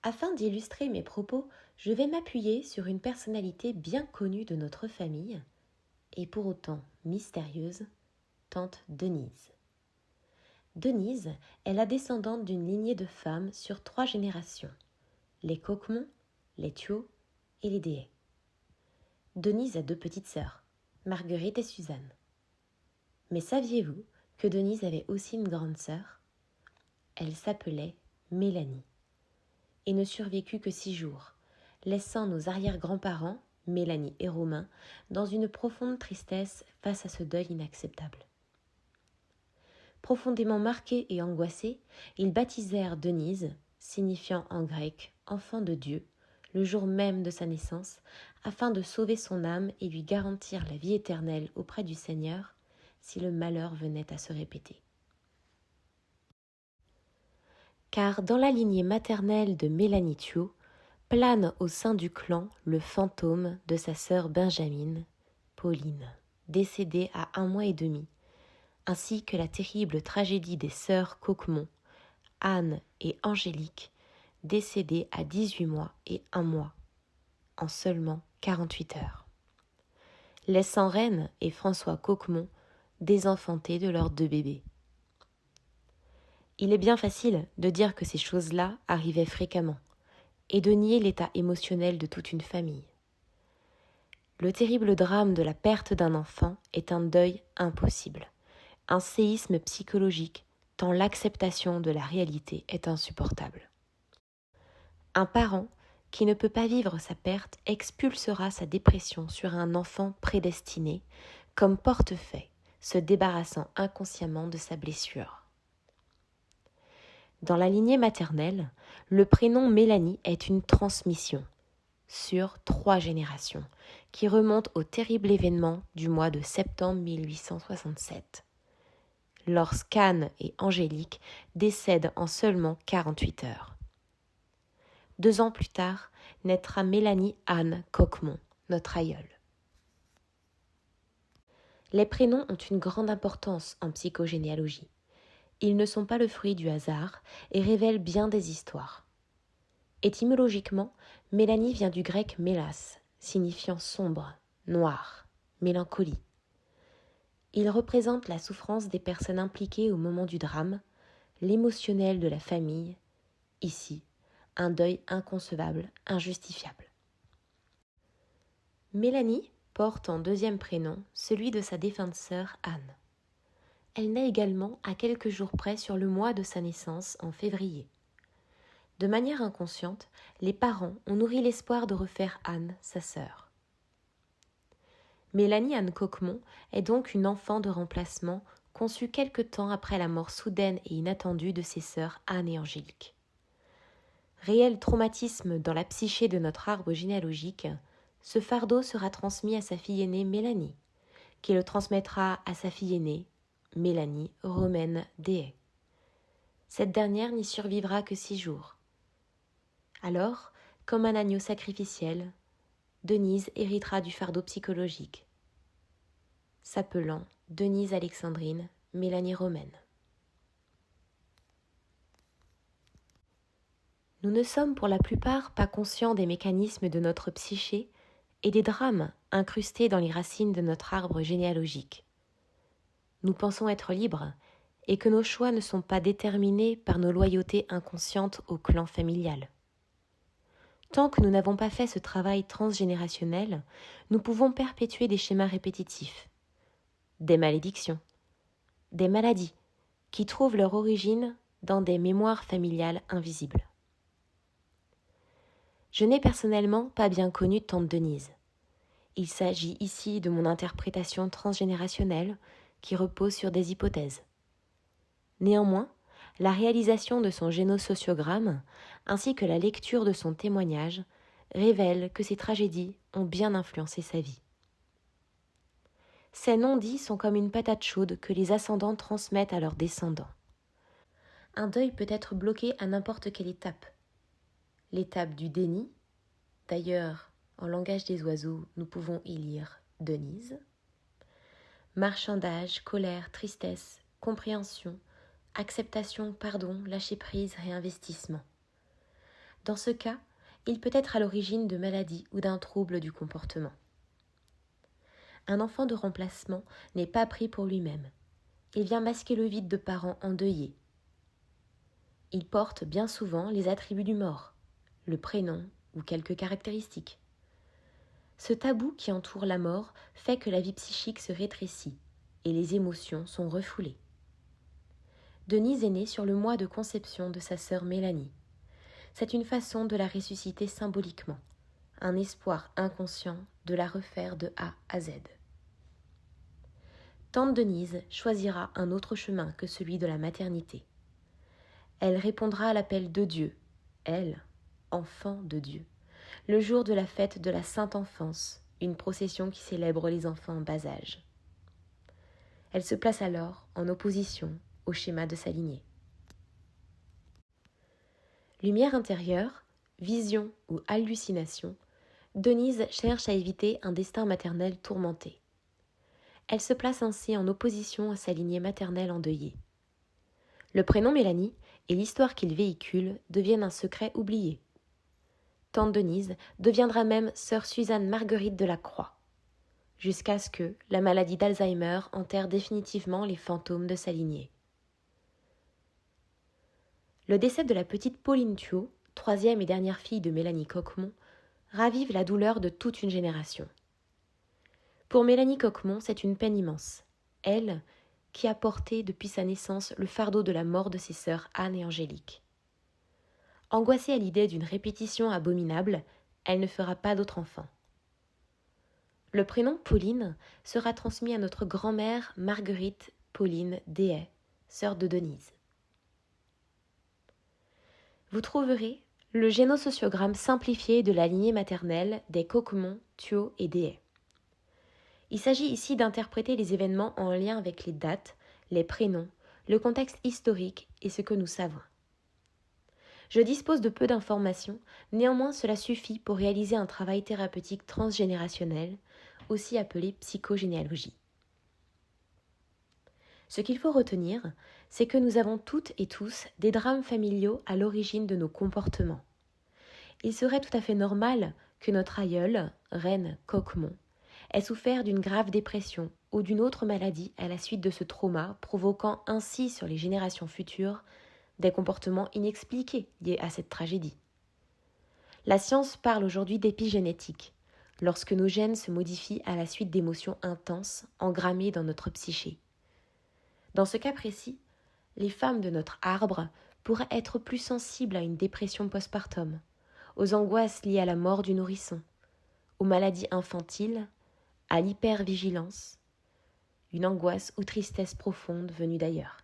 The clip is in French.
Afin d'illustrer mes propos, je vais m'appuyer sur une personnalité bien connue de notre famille, et pour autant mystérieuse, tante Denise. Denise est la descendante d'une lignée de femmes sur 3 générations, les Coquemont, les Thuot et les Déhay. Denise a 2 petites sœurs, Marguerite et Suzanne. Mais saviez-vous que Denise avait aussi une grande sœur ? Elle s'appelait Mélanie et ne survécut que 6 jours, laissant nos arrière-grands-parents, Mélanie et Romain, dans une profonde tristesse face à ce deuil inacceptable. Profondément marqués et angoissés, ils baptisèrent Denise, signifiant en grec « enfant de Dieu », le jour même de sa naissance, afin de sauver son âme et lui garantir la vie éternelle auprès du Seigneur si le malheur venait à se répéter. Car dans la lignée maternelle de Mélanie Thuot, plane au sein du clan le fantôme de sa sœur Benjamine, Pauline, décédée à 1 mois et demi, ainsi que la terrible tragédie des sœurs Coquemont, Anne et Angélique, décédées à 18 mois et 1 mois, en seulement 48 heures, laissant Reine et François Coquemont désenfantés de leurs 2 bébés. Il est bien facile de dire que ces choses-là arrivaient fréquemment, et de nier l'état émotionnel de toute une famille. Le terrible drame de la perte d'un enfant est un deuil impossible, un séisme psychologique tant l'acceptation de la réalité est insupportable. Un parent qui ne peut pas vivre sa perte expulsera sa dépression sur un enfant prédestiné, comme portefaix, se débarrassant inconsciemment de sa blessure. Dans la lignée maternelle, le prénom Mélanie est une transmission sur 3 générations qui remonte au terrible événement du mois de septembre 1867, lorsqu'Anne et Angélique décèdent en seulement 48 heures. 2 ans plus tard, naîtra Mélanie Anne Coquemont, notre aïeule. Les prénoms ont une grande importance en psychogénéalogie. Ils ne sont pas le fruit du hasard et révèlent bien des histoires. Étymologiquement, Mélanie vient du grec mélas, signifiant sombre, noir, mélancolie. Il représente la souffrance des personnes impliquées au moment du drame, l'émotionnel de la famille, ici, un deuil inconcevable, injustifiable. Mélanie porte en 2e prénom celui de sa défunte sœur Anne. Elle naît également à quelques jours près sur le mois de sa naissance en février. De manière inconsciente, les parents ont nourri l'espoir de refaire Anne, sa sœur. Mélanie Anne Coquemont est donc une enfant de remplacement conçue quelque temps après la mort soudaine et inattendue de ses sœurs Anne et Angélique. Réel traumatisme dans la psyché de notre arbre généalogique, ce fardeau sera transmis à sa fille aînée Mélanie, qui le transmettra à sa fille aînée, Mélanie Romaine Déhay. Cette dernière n'y survivra que 6 jours. Alors, comme un agneau sacrificiel, Denise héritera du fardeau psychologique, s'appelant Denise Alexandrine Mélanie Romaine. Nous ne sommes pour la plupart pas conscients des mécanismes de notre psyché et des drames incrustés dans les racines de notre arbre généalogique. Nous pensons être libres et que nos choix ne sont pas déterminés par nos loyautés inconscientes au clan familial. Tant que nous n'avons pas fait ce travail transgénérationnel, nous pouvons perpétuer des schémas répétitifs, des malédictions, des maladies qui trouvent leur origine dans des mémoires familiales invisibles. Je n'ai personnellement pas bien connu tante Denise. Il s'agit ici de mon interprétation transgénérationnelle qui repose sur des hypothèses. Néanmoins, la réalisation de son génosociogramme ainsi que la lecture de son témoignage révèlent que ces tragédies ont bien influencé sa vie. Ces non-dits sont comme une patate chaude que les ascendants transmettent à leurs descendants. Un deuil peut être bloqué à n'importe quelle étape. L'étape du déni, d'ailleurs, en langage des oiseaux, nous pouvons y lire Denise. Marchandage, colère, tristesse, compréhension, acceptation, pardon, lâcher prise, réinvestissement. Dans ce cas, il peut être à l'origine de maladies ou d'un trouble du comportement. Un enfant de remplacement n'est pas pris pour lui-même. Il vient masquer le vide de parents endeuillés. Il porte bien souvent les attributs du mort, le prénom ou quelques caractéristiques. Ce tabou qui entoure la mort fait que la vie psychique se rétrécit et les émotions sont refoulées. Denise est née sur le mois de conception de sa sœur Mélanie. C'est une façon de la ressusciter symboliquement, un espoir inconscient de la refaire de A à Z. Tante Denise choisira un autre chemin que celui de la maternité. Elle répondra à l'appel de Dieu, elle, enfant de Dieu, le jour de la fête de la Sainte Enfance, une procession qui célèbre les enfants en bas âge. Elle se place alors en opposition au schéma de sa lignée. Lumière intérieure, vision ou hallucination, Denise cherche à éviter un destin maternel tourmenté. Elle se place ainsi en opposition à sa lignée maternelle endeuillée. Le prénom Mélanie et l'histoire qu'il véhicule deviennent un secret oublié. Tante Denise deviendra même sœur Suzanne Marguerite de la Croix, jusqu'à ce que la maladie d'Alzheimer enterre définitivement les fantômes de sa lignée. Le décès de la petite Pauline Thuot, troisième et dernière fille de Mélanie Coquemont, ravive la douleur de toute une génération. Pour Mélanie Coquemont, c'est une peine immense. Elle, qui a porté depuis sa naissance le fardeau de la mort de ses sœurs Anne et Angélique. Angoissée à l'idée d'une répétition abominable, elle ne fera pas d'autre enfant. Le prénom Pauline sera transmis à notre grand-mère Marguerite Pauline Déhay, sœur de Denise. Vous trouverez le génosociogramme simplifié de la lignée maternelle des Coquemont, Thuot et Déhay. Il s'agit ici d'interpréter les événements en lien avec les dates, les prénoms, le contexte historique et ce que nous savons. Je dispose de peu d'informations, néanmoins cela suffit pour réaliser un travail thérapeutique transgénérationnel, aussi appelé psychogénéalogie. Ce qu'il faut retenir, c'est que nous avons toutes et tous des drames familiaux à l'origine de nos comportements. Il serait tout à fait normal que notre aïeule, reine Coquemont, ait souffert d'une grave dépression ou d'une autre maladie à la suite de ce trauma, provoquant ainsi sur les générations futures des comportements inexpliqués liés à cette tragédie. La science parle aujourd'hui d'épigénétique, lorsque nos gènes se modifient à la suite d'émotions intenses engrammées dans notre psyché. Dans ce cas précis, les femmes de notre arbre pourraient être plus sensibles à une dépression postpartum, aux angoisses liées à la mort du nourrisson, aux maladies infantiles, à l'hypervigilance, une angoisse ou tristesse profonde venue d'ailleurs.